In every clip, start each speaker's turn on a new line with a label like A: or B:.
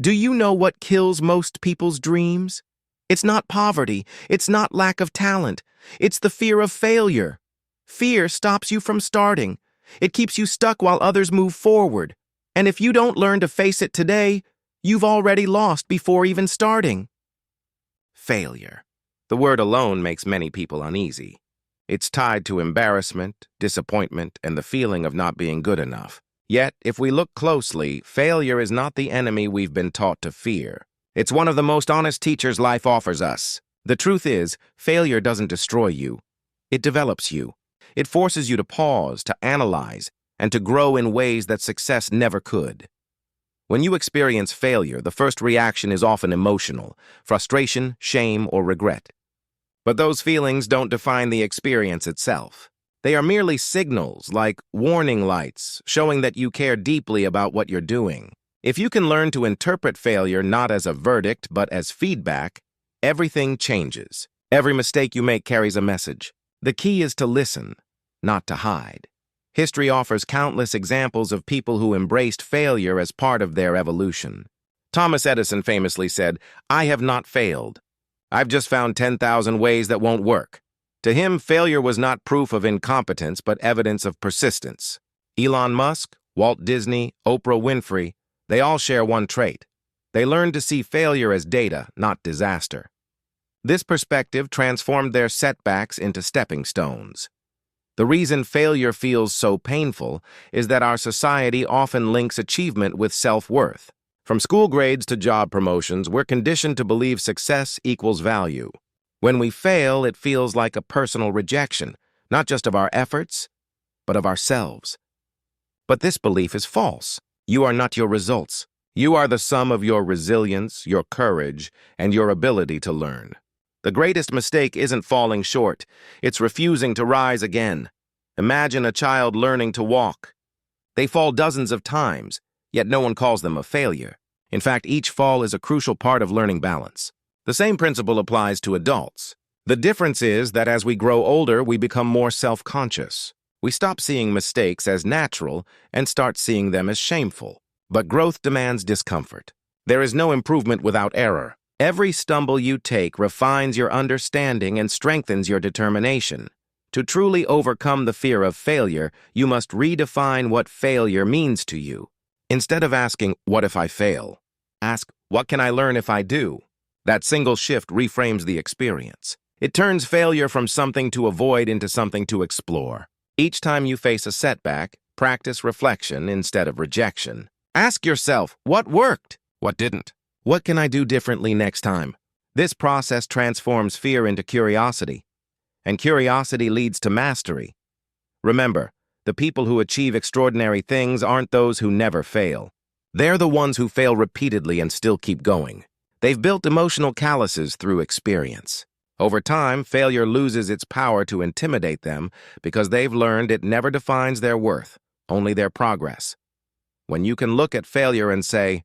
A: Do you know what kills most people's dreams? It's not poverty. It's not lack of talent. It's the fear of failure. Fear stops you from starting. It keeps you stuck while others move forward. And if you don't learn to face it today, you've already lost before even starting. Failure. The word alone makes many people uneasy. It's tied to embarrassment, disappointment, and the feeling of not being good enough. Yet, if we look closely, failure is not the enemy we've been taught to fear. It's one of the most honest teachers life offers us. The truth is, failure doesn't destroy you. It develops you. It forces you to pause, to analyze, and to grow in ways that success never could. When you experience failure, the first reaction is often emotional: frustration, shame, or regret. But those feelings don't define the experience itself. They are merely signals, like warning lights, showing that you care deeply about what you're doing. If you can learn to interpret failure not as a verdict, but as feedback, everything changes. Every mistake you make carries a message. The key is to listen, not to hide. History offers countless examples of people who embraced failure as part of their evolution. Thomas Edison famously said, "I have not failed. I've just found 10,000 ways that won't work." To him, failure was not proof of incompetence, but evidence of persistence. Elon Musk, Walt Disney, Oprah Winfrey, they all share one trait. They learned to see failure as data, not disaster. This perspective transformed their setbacks into stepping stones. The reason failure feels so painful is that our society often links achievement with self-worth. From school grades to job promotions, we're conditioned to believe success equals value. When we fail, it feels like a personal rejection, not just of our efforts, but of ourselves. But this belief is false. You are not your results. You are the sum of your resilience, your courage, and your ability to learn. The greatest mistake isn't falling short. It's refusing to rise again. Imagine a child learning to walk. They fall dozens of times, yet no one calls them a failure. In fact, each fall is a crucial part of learning balance. The same principle applies to adults. The difference is that as we grow older, we become more self-conscious. We stop seeing mistakes as natural and start seeing them as shameful. But growth demands discomfort. There is no improvement without error. Every stumble you take refines your understanding and strengthens your determination. To truly overcome the fear of failure, you must redefine what failure means to you. Instead of asking, "What if I fail?" ask, "What can I learn if I do?" That single shift reframes the experience. It turns failure from something to avoid into something to explore. Each time you face a setback, practice reflection instead of rejection. Ask yourself, what worked? What didn't? What can I do differently next time? This process transforms fear into curiosity, and curiosity leads to mastery. Remember, the people who achieve extraordinary things aren't those who never fail. They're the ones who fail repeatedly and still keep going. They've built emotional calluses through experience. Over time, failure loses its power to intimidate them because they've learned it never defines their worth, only their progress. When you can look at failure and say,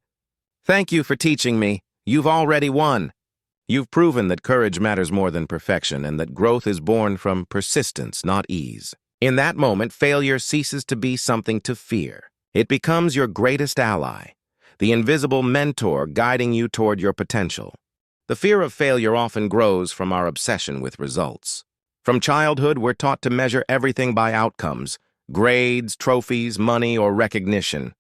A: "Thank you for teaching me. You've already won." You've proven that courage matters more than perfection and that growth is born from persistence, not ease. In that moment, failure ceases to be something to fear. It becomes your greatest ally, the invisible mentor guiding you toward your potential. The fear of failure often grows from our obsession with results. From childhood, we're taught to measure everything by outcomes: grades, trophies, money, or recognition.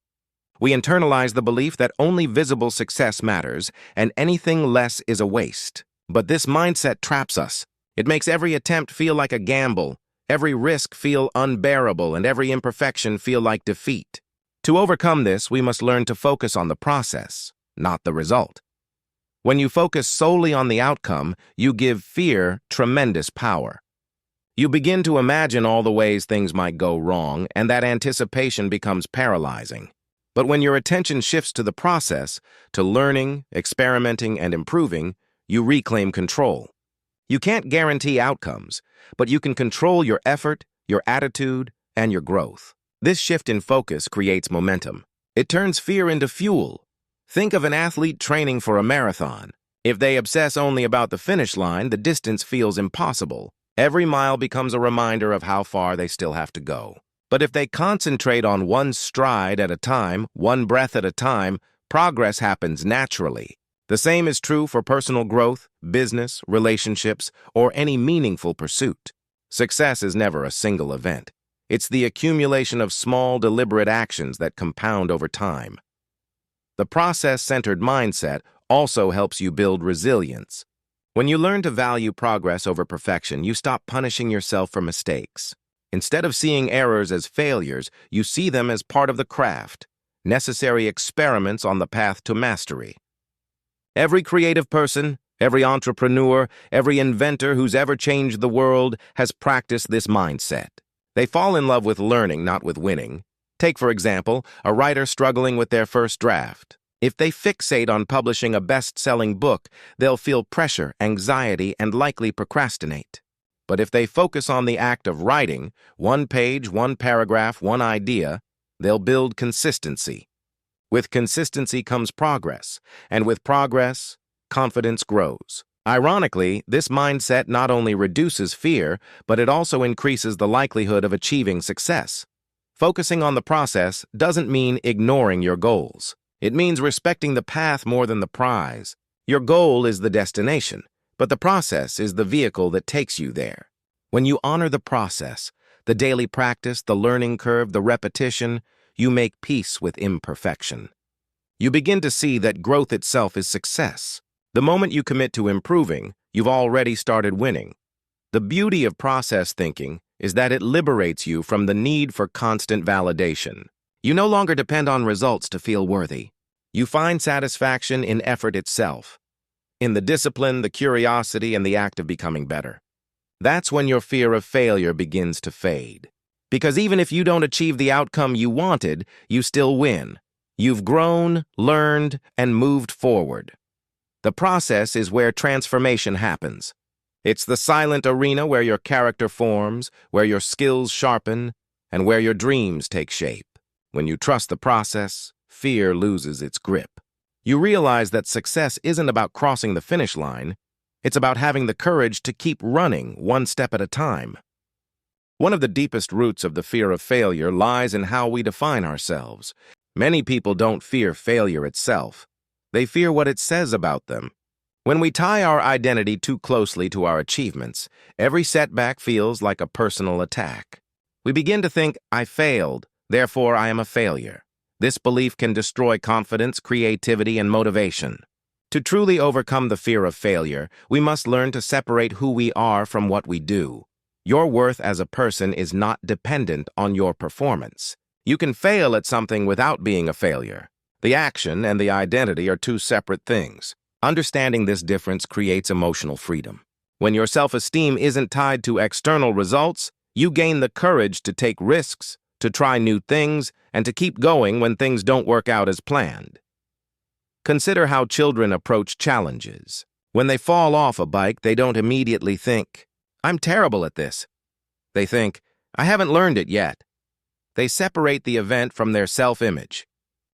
A: We internalize the belief that only visible success matters and anything less is a waste. But this mindset traps us. It makes every attempt feel like a gamble, every risk feel unbearable, and every imperfection feel like defeat. To overcome this, we must learn to focus on the process, not the result. When you focus solely on the outcome, you give fear tremendous power. You begin to imagine all the ways things might go wrong, and that anticipation becomes paralyzing. But when your attention shifts to the process, to learning, experimenting, and improving, you reclaim control. You can't guarantee outcomes, but you can control your effort, your attitude, and your growth. This shift in focus creates momentum. It turns fear into fuel. Think of an athlete training for a marathon. If they obsess only about the finish line, the distance feels impossible. Every mile becomes a reminder of how far they still have to go. But if they concentrate on one stride at a time, one breath at a time, Progress happens naturally. The same is true for personal growth, business, relationships, or any meaningful pursuit. Success is never a single event. It's the accumulation of small, deliberate actions that compound over time. The process-centered mindset also helps you build resilience. When you learn to value progress over perfection, you stop punishing yourself for mistakes. Instead of seeing errors as failures, you see them as part of the craft, necessary experiments on the path to mastery. Every creative person, every entrepreneur, every inventor who's ever changed the world has practiced this mindset. They fall in love with learning, not with winning. Take, for example, a writer struggling with their first draft. If they fixate on publishing a best-selling book, they'll feel pressure, anxiety, and likely procrastinate. But if they focus on the act of writing, one page, one paragraph, one idea, they'll build consistency. With consistency comes progress, and with progress, confidence grows. Ironically, this mindset not only reduces fear, but it also increases the likelihood of achieving success. Focusing on the process doesn't mean ignoring your goals. It means respecting the path more than the prize. Your goal is the destination, but the process is the vehicle that takes you there. When you honor the process, the daily practice, the learning curve, the repetition, you make peace with imperfection. You begin to see that growth itself is success. The moment you commit to improving, you've already started winning. The beauty of process thinking is that it liberates you from the need for constant validation. You no longer depend on results to feel worthy. You find satisfaction in effort itself, in the discipline, the curiosity, and the act of becoming better. That's when your fear of failure begins to fade. Because even if you don't achieve the outcome you wanted, you still win. You've grown, learned, and moved forward. The process is where transformation happens. It's the silent arena where your character forms, where your skills sharpen, and where your dreams take shape. When you trust the process, fear loses its grip. You realize that success isn't about crossing the finish line. It's about having the courage to keep running one step at a time. One of the deepest roots of the fear of failure lies in how we define ourselves. Many people don't fear failure itself. They fear what it says about them. When we tie our identity too closely to our achievements, every setback feels like a personal attack. We begin to think, I failed, therefore I am a failure. This belief can destroy confidence, creativity, and motivation. To truly overcome the fear of failure, we must learn to separate who we are from what we do. Your worth as a person is not dependent on your performance. You can fail at something without being a failure. The action and the identity are two separate things. Understanding this difference creates emotional freedom. When your self-esteem isn't tied to external results, you gain the courage to take risks, to try new things, and to keep going when things don't work out as planned. Consider how children approach challenges. When they fall off a bike, they don't immediately think, I'm terrible at this. They think, I haven't learned it yet. They separate the event from their self-image,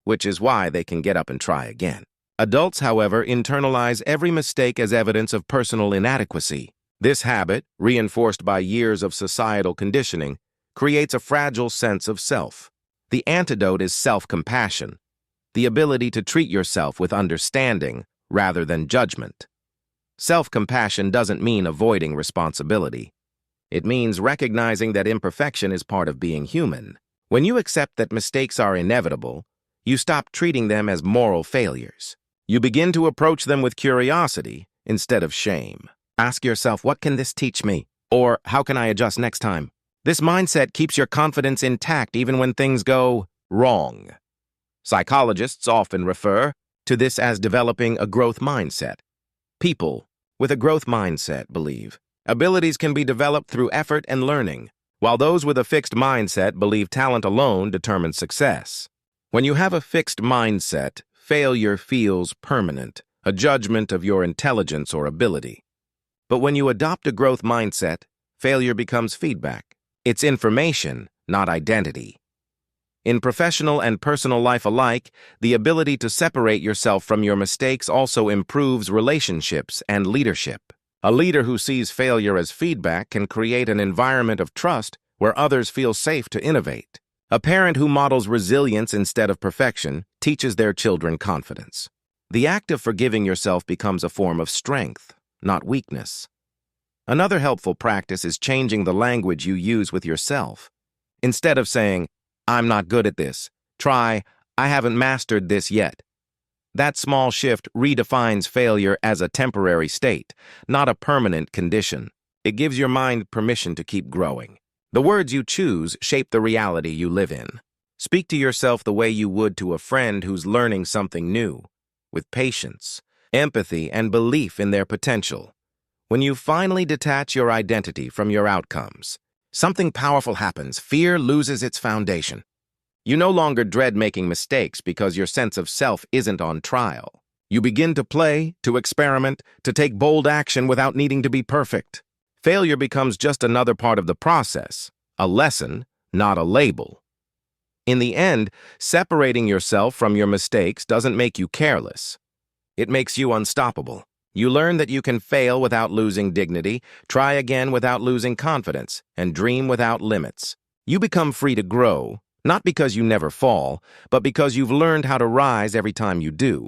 A: which is why they can get up and try again. Adults, however, internalize every mistake as evidence of personal inadequacy. This habit, reinforced by years of societal conditioning, creates a fragile sense of self. The antidote is self-compassion, the ability to treat yourself with understanding rather than judgment. Self-compassion doesn't mean avoiding responsibility. It means recognizing that imperfection is part of being human. When you accept that mistakes are inevitable, you stop treating them as moral failures. You begin to approach them with curiosity instead of shame. Ask yourself, what can this teach me? Or how can I adjust next time? This mindset keeps your confidence intact even when things go wrong. Psychologists often refer to this as developing a growth mindset. People with a growth mindset believe abilities can be developed through effort and learning, while those with a fixed mindset believe talent alone determines success. When you have a fixed mindset, failure feels permanent, a judgment of your intelligence or ability. But when you adopt a growth mindset, failure becomes feedback. It's information, not identity. In professional and personal life alike, the ability to separate yourself from your mistakes also improves relationships and leadership. A leader who sees failure as feedback can create an environment of trust where others feel safe to innovate. A parent who models resilience instead of perfection teaches their children confidence. The act of forgiving yourself becomes a form of strength, not weakness. Another helpful practice is changing the language you use with yourself. Instead of saying, "I'm not good at this," try, "I haven't mastered this yet." That small shift redefines failure as a temporary state, not a permanent condition. It gives your mind permission to keep growing. The words you choose shape the reality you live in. Speak to yourself the way you would to a friend who's learning something new, with patience, empathy, and belief in their potential. When you finally detach your identity from your outcomes, something powerful happens. Fear loses its foundation. You no longer dread making mistakes because your sense of self isn't on trial. You begin to play, to experiment, to take bold action without needing to be perfect. Failure becomes just another part of the process, a lesson, not a label. In the end, separating yourself from your mistakes doesn't make you careless. It makes you unstoppable. You learn that you can fail without losing dignity, try again without losing confidence, and dream without limits. You become free to grow, not because you never fall, but because you've learned how to rise every time you do.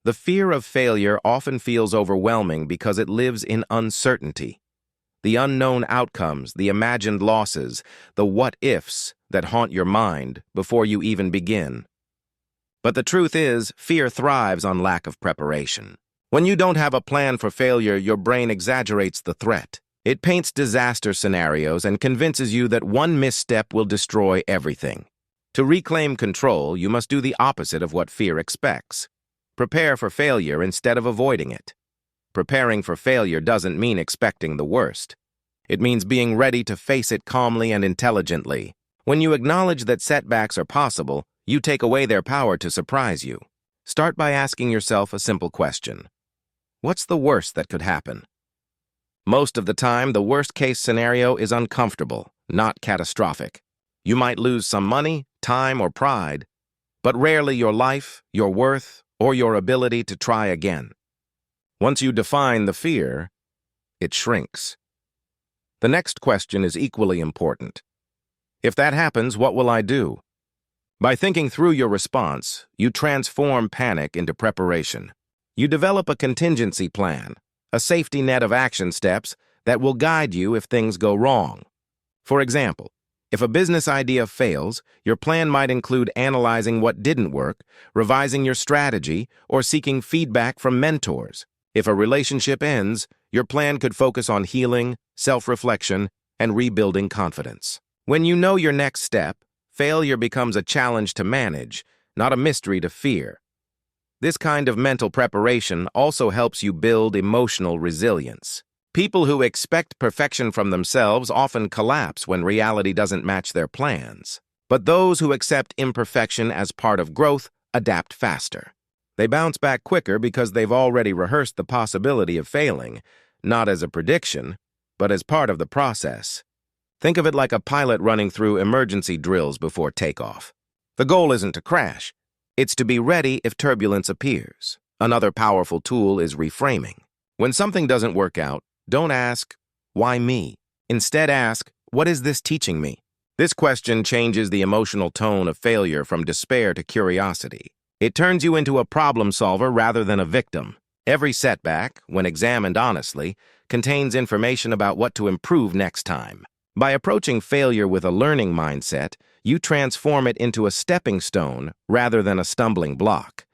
A: The fear of failure often feels overwhelming because it lives in uncertainty. The unknown outcomes, the imagined losses, the what-ifs that haunt your mind before you even begin. But the truth is, fear thrives on lack of preparation. When you don't have a plan for failure, your brain exaggerates the threat. It paints disaster scenarios and convinces you that one misstep will destroy everything. To reclaim control, you must do the opposite of what fear expects. Prepare for failure instead of avoiding it. Preparing for failure doesn't mean expecting the worst. It means being ready to face it calmly and intelligently. When you acknowledge that setbacks are possible, you take away their power to surprise you. Start by asking yourself a simple question. What's the worst that could happen? Most of the time, the worst-case scenario is uncomfortable, not catastrophic. You might lose some money, time, or pride, but rarely your life, your worth, or your ability to try again. Once you define the fear, it shrinks. The next question is equally important. If that happens, what will I do? By thinking through your response, you transform panic into preparation. You develop a contingency plan, a safety net of action steps that will guide you if things go wrong. For example, if a business idea fails, your plan might include analyzing what didn't work, revising your strategy, or seeking feedback from mentors. If a relationship ends, your plan could focus on healing, self-reflection, and rebuilding confidence. When you know your next step, failure becomes a challenge to manage, not a mystery to fear. This kind of mental preparation also helps you build emotional resilience. People who expect perfection from themselves often collapse when reality doesn't match their plans. But those who accept imperfection as part of growth adapt faster. They bounce back quicker because they've already rehearsed the possibility of failing, not as a prediction, but as part of the process. Think of it like a pilot running through emergency drills before takeoff. The goal isn't to crash. It's to be ready if turbulence appears. Another powerful tool is reframing. When something doesn't work out, don't ask, "Why me?" Instead ask, "What is this teaching me?" This question changes the emotional tone of failure from despair to curiosity. It turns you into a problem solver rather than a victim. Every setback, when examined honestly, contains information about what to improve next time. By approaching failure with a learning mindset, you transform it into a stepping stone rather than a stumbling block.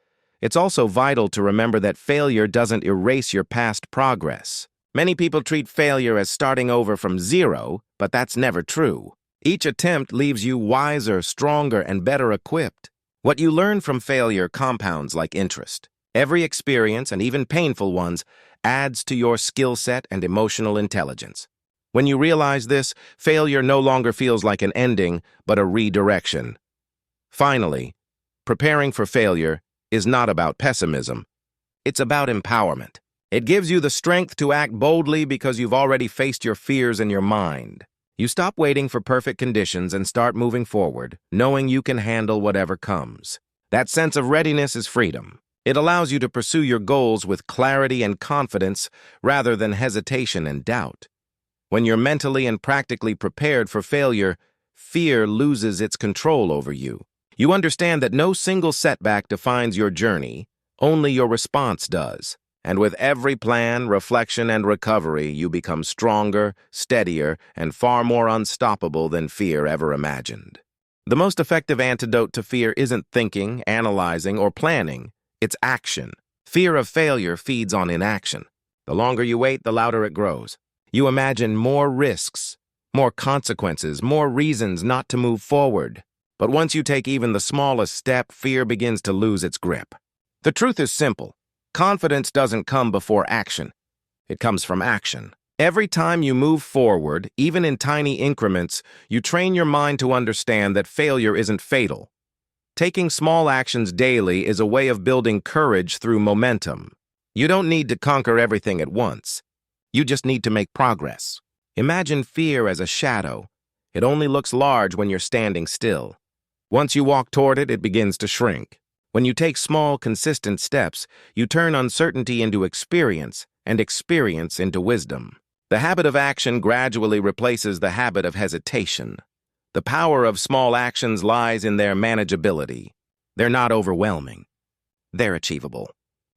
A: It's also vital to remember that failure doesn't erase your past progress. Many people treat failure as starting over from zero, but that's never true. Each attempt leaves you wiser, stronger, and better equipped. What you learn from failure compounds like interest. Every experience, and even painful ones, adds to your skill set and emotional intelligence. When you realize this, failure no longer feels like an ending, but a redirection. Finally, preparing for failure is not about pessimism. It's about empowerment. It gives you the strength to act boldly because you've already faced your fears in your mind. You stop waiting for perfect conditions and start moving forward, knowing you can handle whatever comes. That sense of readiness is freedom. It allows you to pursue your goals with clarity and confidence rather than hesitation and doubt. When you're mentally and practically prepared for failure, fear loses its control over you. You understand that no single setback defines your journey, only your response does. And with every plan, reflection, and recovery, you become stronger, steadier, and far more unstoppable than fear ever imagined. The most effective antidote to fear isn't thinking, analyzing, or planning. It's action. Fear of failure feeds on inaction. The longer you wait, the louder it grows. You imagine more risks, more consequences, more reasons not to move forward. But once you take even the smallest step, fear begins to lose its grip. The truth is simple. Confidence doesn't come before action. It comes from action. Every time you move forward, even in tiny increments, you train your mind to understand that failure isn't fatal. Taking small actions daily is a way of building courage through momentum. You don't need to conquer everything at once. You just need to make progress. Imagine fear as a shadow. It only looks large when you're standing still. Once you walk toward it, it begins to shrink. When you take small, consistent steps, you turn uncertainty into experience and experience into wisdom. The habit of action gradually replaces the habit of hesitation. The power of small actions lies in their manageability. They're not overwhelming. They're achievable.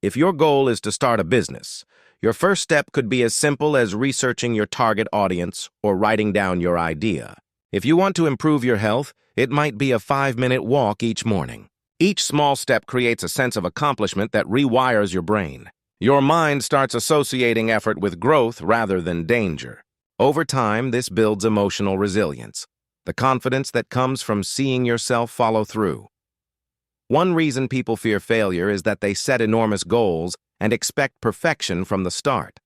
A: If your goal is to start a business, your first step could be as simple as researching your target audience or writing down your idea. If you want to improve your health, it might be a 5-minute walk each morning. Each small step creates a sense of accomplishment that rewires your brain. Your mind starts associating effort with growth rather than danger. Over time, this builds emotional resilience, the confidence that comes from seeing yourself follow through. One reason people fear failure is that they set enormous goals and expect perfection from the start.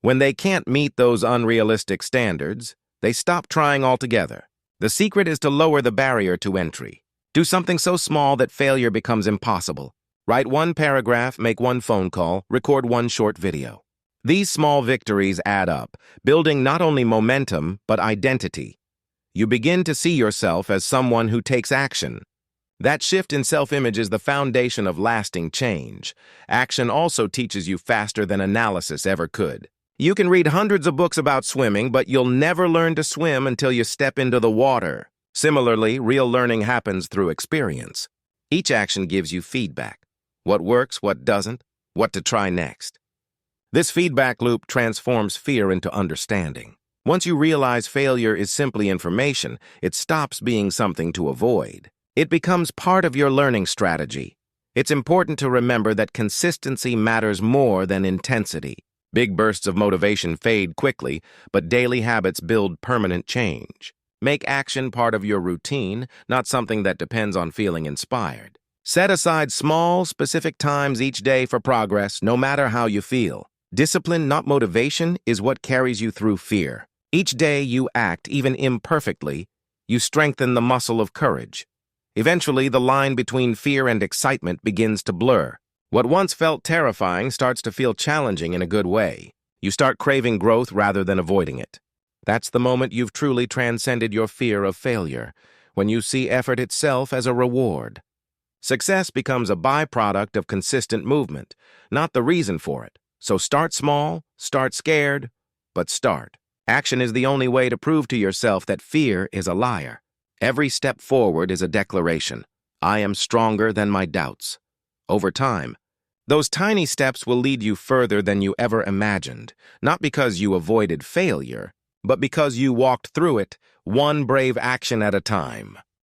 A: When they can't meet those unrealistic standards, they stop trying altogether. The secret is to lower the barrier to entry. Do something so small that failure becomes impossible. Write one paragraph, make one phone call, record one short video. These small victories add up, building not only momentum, but identity. You begin to see yourself as someone who takes action. That shift in self-image is the foundation of lasting change. Action also teaches you faster than analysis ever could. You can read hundreds of books about swimming, but you'll never learn to swim until you step into the water. Similarly, real learning happens through experience. Each action gives you feedback. What works, what doesn't, what to try next. This feedback loop transforms fear into understanding. Once you realize failure is simply information, it stops being something to avoid. It becomes part of your learning strategy. It's important to remember that consistency matters more than intensity. Big bursts of motivation fade quickly, but daily habits build permanent change. Make action part of your routine, not something that depends on feeling inspired. Set aside small, specific times each day for progress, no matter how you feel. Discipline, not motivation, is what carries you through fear. Each day you act, even imperfectly, you strengthen the muscle of courage. Eventually, the line between fear and excitement begins to blur. What once felt terrifying starts to feel challenging in a good way. You start craving growth rather than avoiding it. That's the moment you've truly transcended your fear of failure, when you see effort itself as a reward. Success becomes a byproduct of consistent movement, not the reason for it. So start small, start scared, but start. Action is the only way to prove to yourself that fear is a liar. Every step forward is a declaration. I am stronger than my doubts. Over time, those tiny steps will lead you further than you ever imagined, not because you avoided failure, but because you walked through it, one brave action at a time.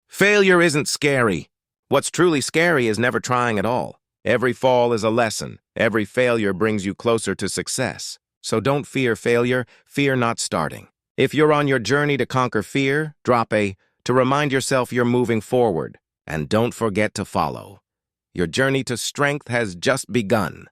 A: Failure isn't scary. What's truly scary is never trying at all. Every fall is a lesson. Every failure brings you closer to success. So don't fear failure, fear not starting. If you're on your journey to conquer fear, drop a to remind yourself you're moving forward. And don't forget to follow. Your journey to strength has just begun.